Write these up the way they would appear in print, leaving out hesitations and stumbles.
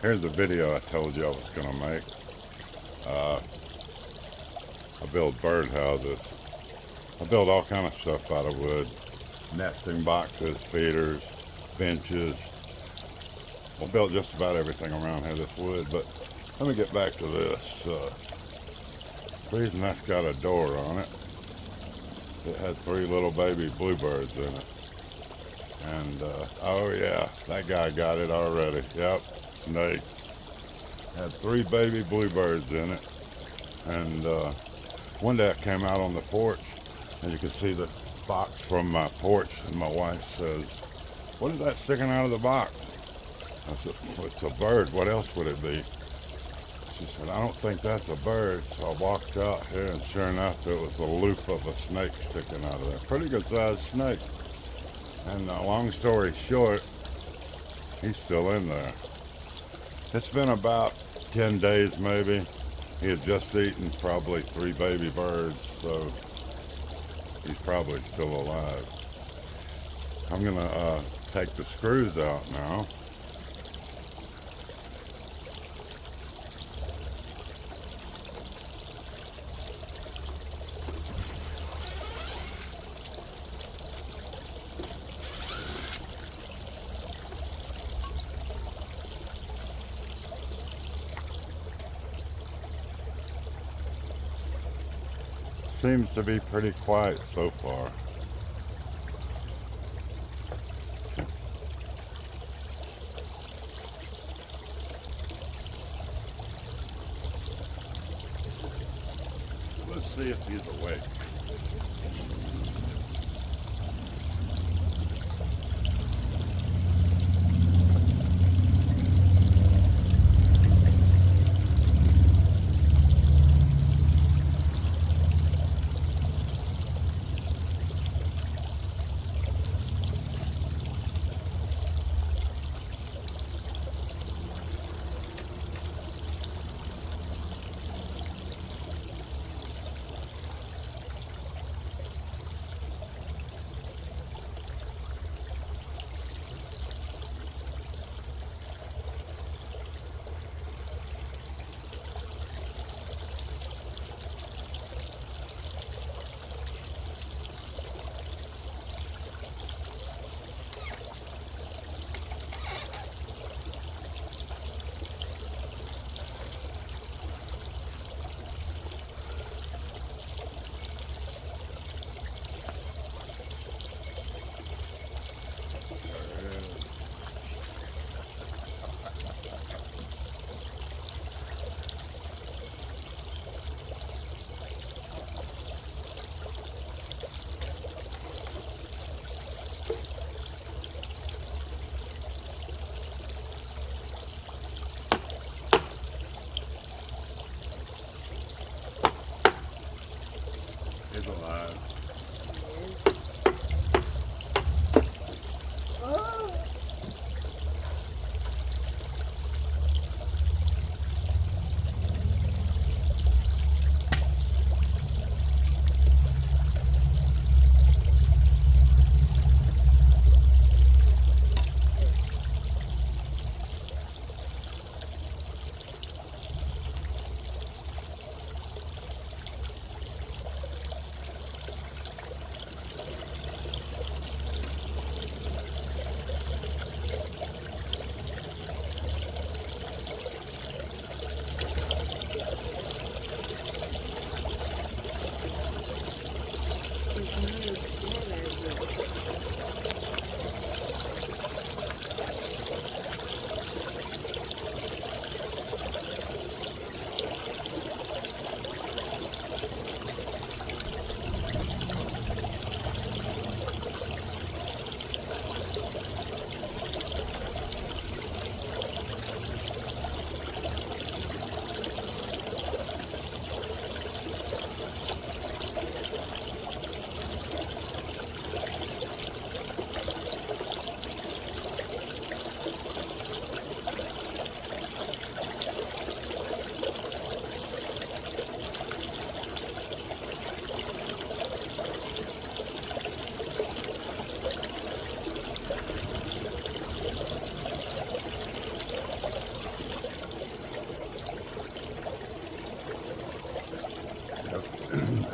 Here's the video I told you I was going to make. I build birdhouses. I build all kind of stuff out of wood. Nesting boxes, feeders, benches. I built just about everything around here that's wood, but let me get back to this. The reason that's got a door on it, it had 3 little baby bluebirds in it. And, oh yeah, that guy got it already. Yep, snake. Had 3 baby bluebirds in it. And one day I came out on the porch, and you can see the box from my porch, and my wife says, "What is that sticking out of the box?" I said, "Well, it's a bird. What else would it be?" She said, "I don't think that's a bird." So I walked out here, and sure enough, it was the loop of a snake sticking out of there. Pretty good sized snake. And long story short, he's still in there. It's been about 10 days maybe. He had just eaten probably 3 baby birds, so he's probably still alive. I'm gonna take the screws out now. Seems to be pretty quiet so far. Let's see if he's awake.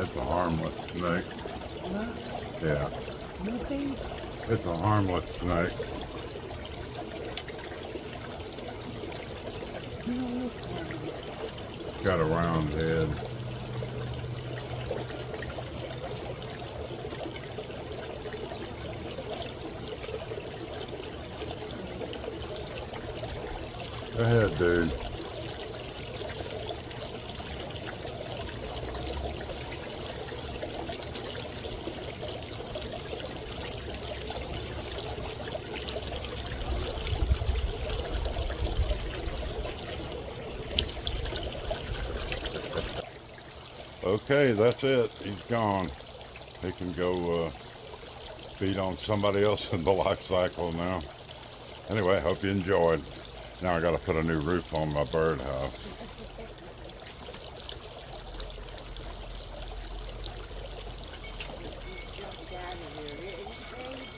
It's a harmless snake. What? Yeah, Nothing? it's a harmless snake. You don't look harmless. Got a round head. Go ahead, dude. Okay, that's it. He's gone. He can go feed on somebody else in the life cycle now. Anyway, hope you enjoyed. Now I got to put a new roof on my birdhouse. Jumped out of here.